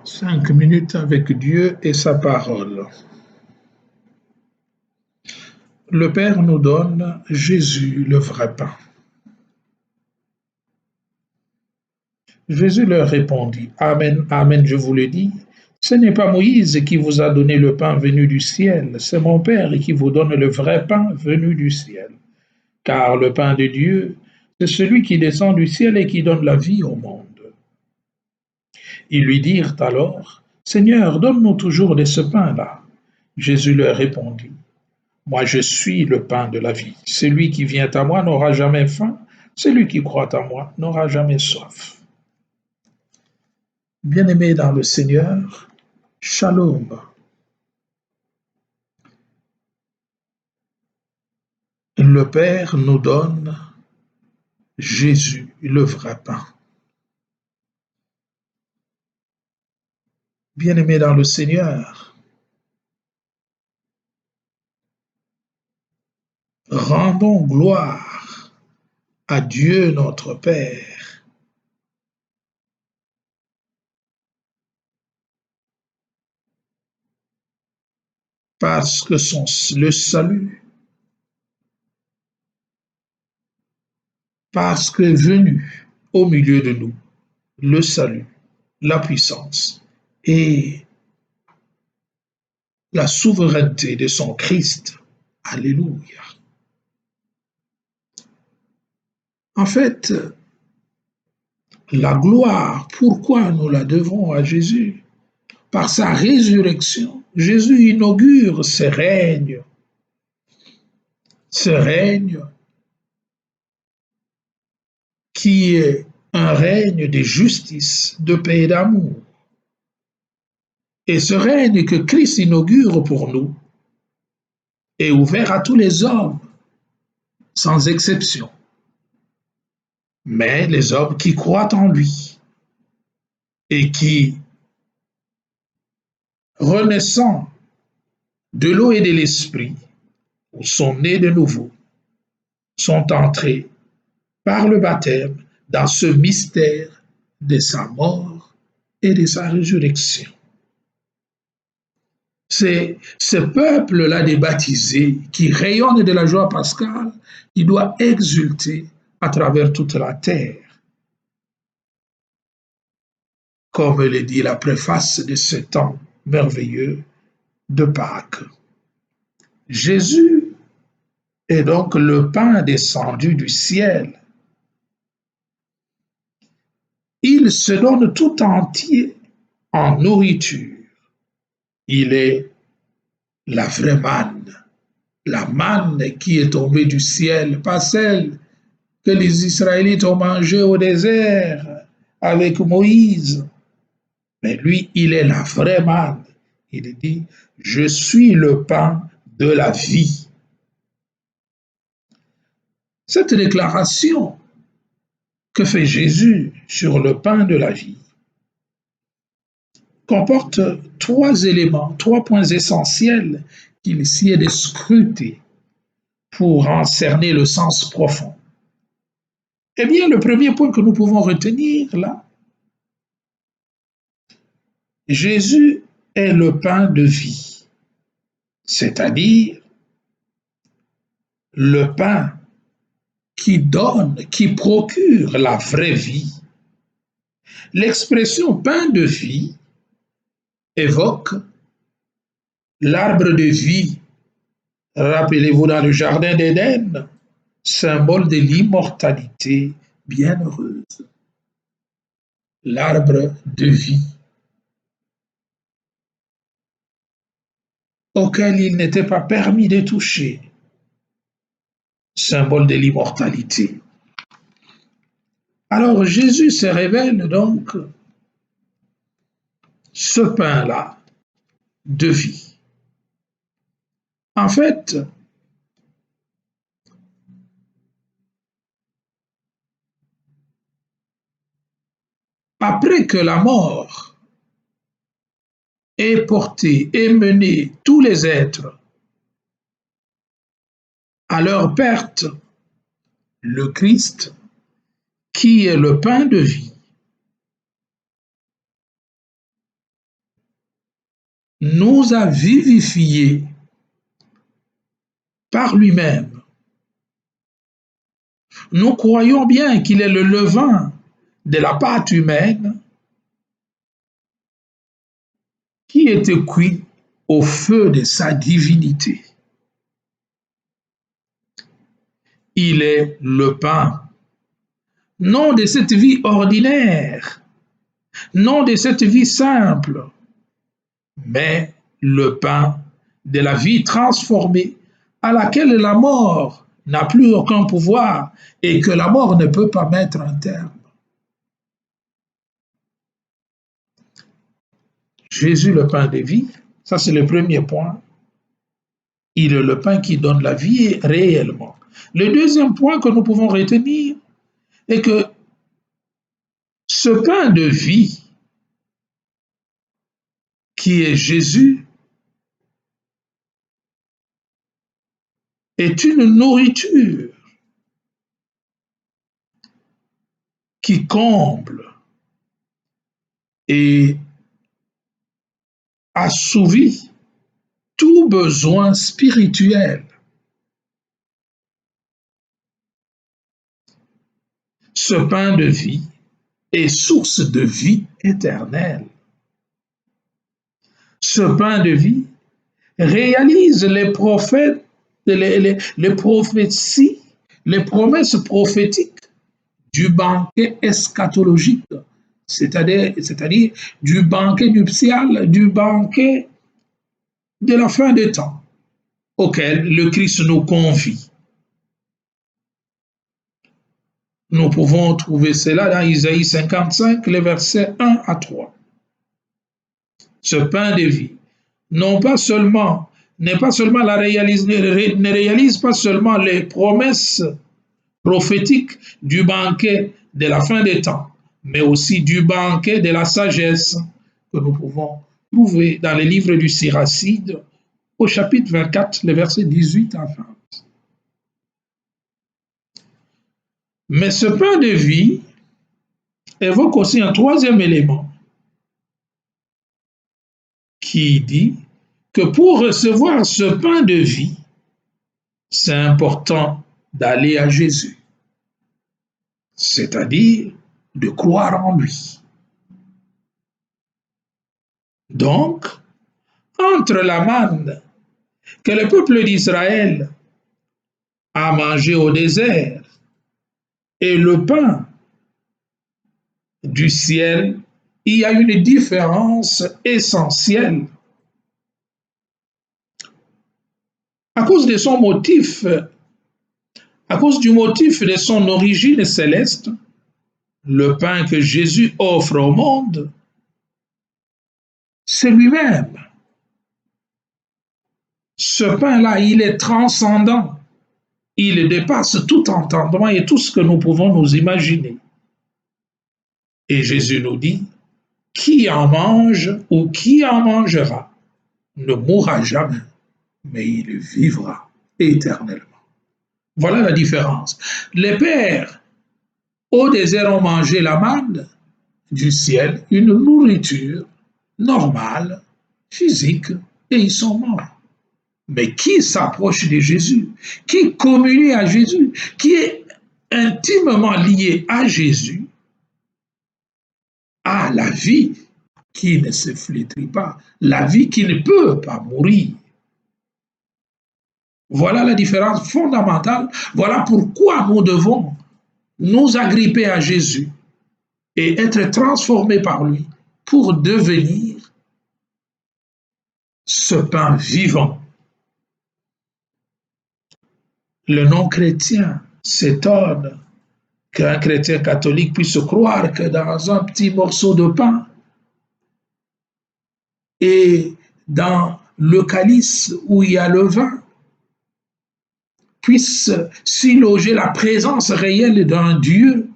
5 minutes avec Dieu et sa parole. Le Père nous donne Jésus, le vrai pain. Jésus leur répondit, Amen, Amen, je vous le dis, ce n'est pas Moïse qui vous a donné le pain venu du ciel, c'est mon Père qui vous donne le vrai pain venu du ciel. Car le pain de Dieu, c'est celui qui descend du ciel et qui donne la vie au monde. Ils lui dirent alors, Seigneur, donne-nous toujours de ce pain-là. Jésus leur répondit, Moi je suis le pain de la vie. Celui qui vient à moi n'aura jamais faim, celui qui croit à moi n'aura jamais soif. Bien-aimés dans le Seigneur, Shalom. Le Père nous donne Jésus, le vrai pain. Bien-aimés dans le Seigneur, rendons gloire à Dieu notre Père. Parce que le salut, parce que venu au milieu de nous, le salut, la puissance et la souveraineté de son Christ. Alléluia. En fait, la gloire, pourquoi nous la devons à Jésus? Par sa résurrection, Jésus inaugure ce règne qui est un règne de justice, de paix et d'amour. Et ce règne que Christ inaugure pour nous est ouvert à tous les hommes, sans exception, mais les hommes qui croient en lui et qui, renaissant de l'eau et de l'esprit, sont nés de nouveau, sont entrés par le baptême dans ce mystère de sa mort et de sa résurrection. C'est ce peuple-là des baptisés qui rayonne de la joie pascale, il doit exulter à travers toute la terre. Comme le dit la préface de ce temps merveilleux de Pâques. Jésus est donc le pain descendu du ciel. Il se donne tout entier en nourriture. Il est la vraie manne, la manne qui est tombée du ciel, pas celle que les Israélites ont mangée au désert avec Moïse. Mais lui, il est la vraie manne. Il dit, je suis le pain de la vie. Cette déclaration que fait Jésus sur le pain de la vie comporte 3 éléments, 3 points essentiels qu'il sied de scruter pour en cerner le sens profond. Eh bien, le premier point que nous pouvons retenir là, Jésus est le pain de vie, c'est-à-dire le pain qui donne, qui procure la vraie vie. L'expression pain de vie évoque l'arbre de vie. Rappelez-vous dans le jardin d'Éden, symbole de l'immortalité bienheureuse. L'arbre de vie auquel il n'était pas permis de toucher, symbole de l'immortalité. Alors Jésus se révèle donc ce pain-là de vie. En fait, après que la mort ait porté et mené tous les êtres à leur perte, le Christ, qui est le pain de vie, nous a vivifiés par lui-même. Nous croyons bien qu'il est le levain de la pâte humaine qui était cuit au feu de sa divinité. Il est le pain, non de cette vie ordinaire, non de cette vie simple, mais le pain de la vie transformée à laquelle la mort n'a plus aucun pouvoir et que la mort ne peut pas mettre un terme. Jésus, le pain de vie, ça c'est le premier point. Il est le pain qui donne la vie réellement. Le deuxième point que nous pouvons retenir est que ce pain de vie qui est Jésus est une nourriture qui comble et assouvit tout besoin spirituel. Ce pain de vie est source de vie éternelle. Ce pain de vie réalise les prophètes, les prophéties, les promesses prophétiques du banquet eschatologique, c'est-à-dire du banquet nuptial, du banquet de la fin des temps, auquel le Christ nous convie. Nous pouvons trouver cela dans Isaïe 55, les versets 1 à 3. Ce pain de vie, n'est pas seulement ne réalise pas seulement les promesses prophétiques du banquet de la fin des temps, mais aussi du banquet de la sagesse que nous pouvons trouver dans les livres du Siracide au chapitre 24, les versets 18 à 20. Mais ce pain de vie évoque aussi un troisième élément qui dit que pour recevoir ce pain de vie, c'est important d'aller à Jésus, c'est-à-dire de croire en lui. Donc, entre la manne que le peuple d'Israël a mangé au désert et le pain du ciel, il y a une différence essentielle. À cause de son motif, à cause du motif de son origine céleste, le pain que Jésus offre au monde, c'est lui-même. Ce pain-là, il est transcendant. Il dépasse tout entendement et tout ce que nous pouvons nous imaginer. Et Jésus nous dit, qui en mange ou qui en mangera ne mourra jamais, mais il vivra éternellement. Voilà la différence. Les pères au désert ont mangé la manne du ciel, une nourriture normale, physique, et ils sont morts. Mais qui s'approche de Jésus, qui communie à Jésus, qui est intimement lié à Jésus, a la vie qui ne se flétrit pas, la vie qui ne peut pas mourir. Voilà la différence fondamentale. Voilà pourquoi nous devons nous agripper à Jésus et être transformés par lui pour devenir ce pain vivant. Le non-chrétien s'étonne qu'un chrétien catholique puisse croire que dans un petit morceau de pain et dans le calice où il y a le vin, puisse s'y loger la présence réelle d'un Dieu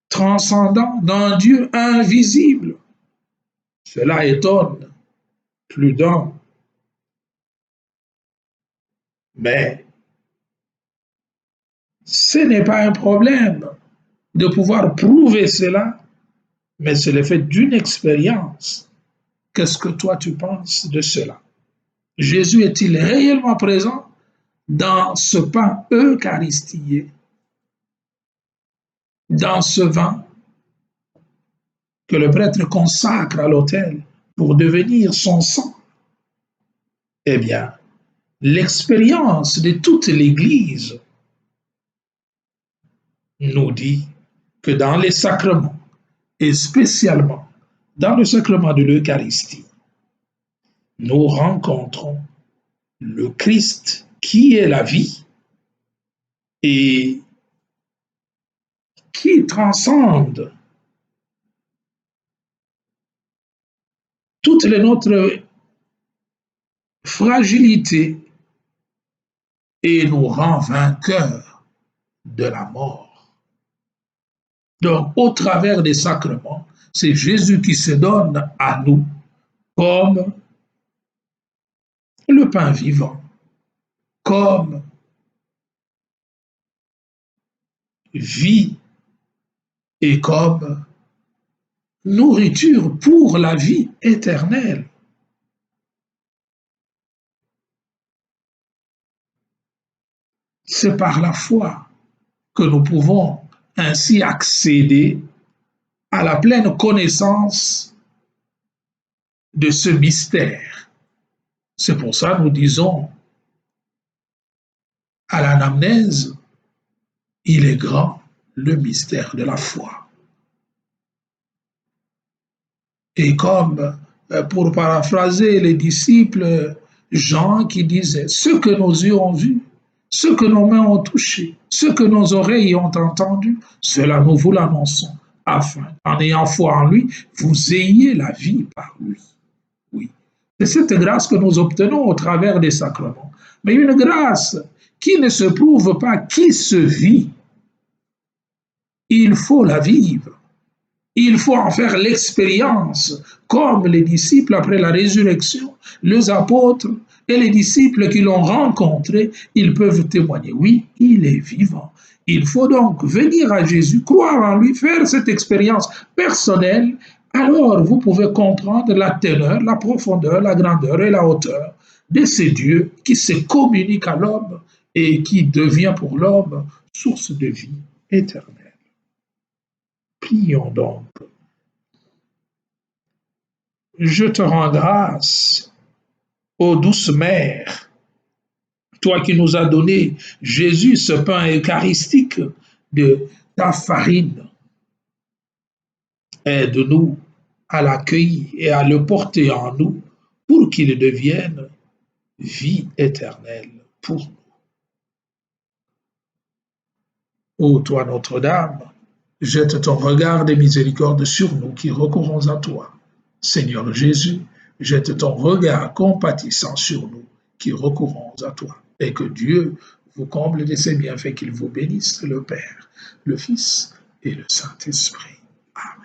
transcendant, d'un Dieu invisible. Cela étonne plus d'un. Mais ce n'est pas un problème de pouvoir prouver cela, mais c'est le fait d'une expérience Qu'est-ce que toi tu penses de cela? Jésus est-il réellement présent dans ce pain eucharistié, dans ce vin que le prêtre consacre à l'autel pour devenir son sang? Eh bien, l'expérience de toute l'Église nous dit que dans les sacrements, et spécialement dans le sacrement de l'Eucharistie, nous rencontrons le Christ qui est la vie et qui transcende toute notre fragilité et nous rend vainqueurs de la mort. Donc, au travers des sacrements, c'est Jésus qui se donne à nous comme le pain vivant, comme vie et comme nourriture pour la vie éternelle. C'est par la foi que nous pouvons ainsi accéder à la pleine connaissance de ce mystère. C'est pour ça que nous disons à l'anamnèse, il est grand le mystère de la foi. Et comme, pour paraphraser les disciples, Jean qui disait, ce que nos yeux ont vu, ce que nos mains ont touché, ce que nos oreilles ont entendu, cela nous vous l'annonçons, afin, en ayant foi en lui, vous ayez la vie par lui. Oui. C'est cette grâce que nous obtenons au travers des sacrements. Mais une grâce qui ne se prouve pas, qui se vit. Il faut la vivre. Il faut en faire l'expérience, comme les disciples après la résurrection, les apôtres et les disciples qui l'ont rencontré, ils peuvent témoigner. Oui, il est vivant. Il faut donc venir à Jésus, croire en lui, faire cette expérience personnelle. Alors vous pouvez comprendre la teneur, la profondeur, la grandeur et la hauteur de ces dieux qui se communiquent à l'homme et qui devient pour l'homme source de vie éternelle. Prions donc. Je te rends grâce, ô douce mère, toi qui nous as donné, Jésus, ce pain eucharistique de ta farine. Aide-nous à l'accueillir et à le porter en nous pour qu'il devienne vie éternelle pour nous. Ô toi Notre-Dame, jette ton regard de miséricorde sur nous qui recourons à toi. Seigneur Jésus, jette ton regard compatissant sur nous qui recourons à toi. Et que Dieu vous comble de ses bienfaits, qu'il vous bénisse, le Père, le Fils et le Saint-Esprit. Amen.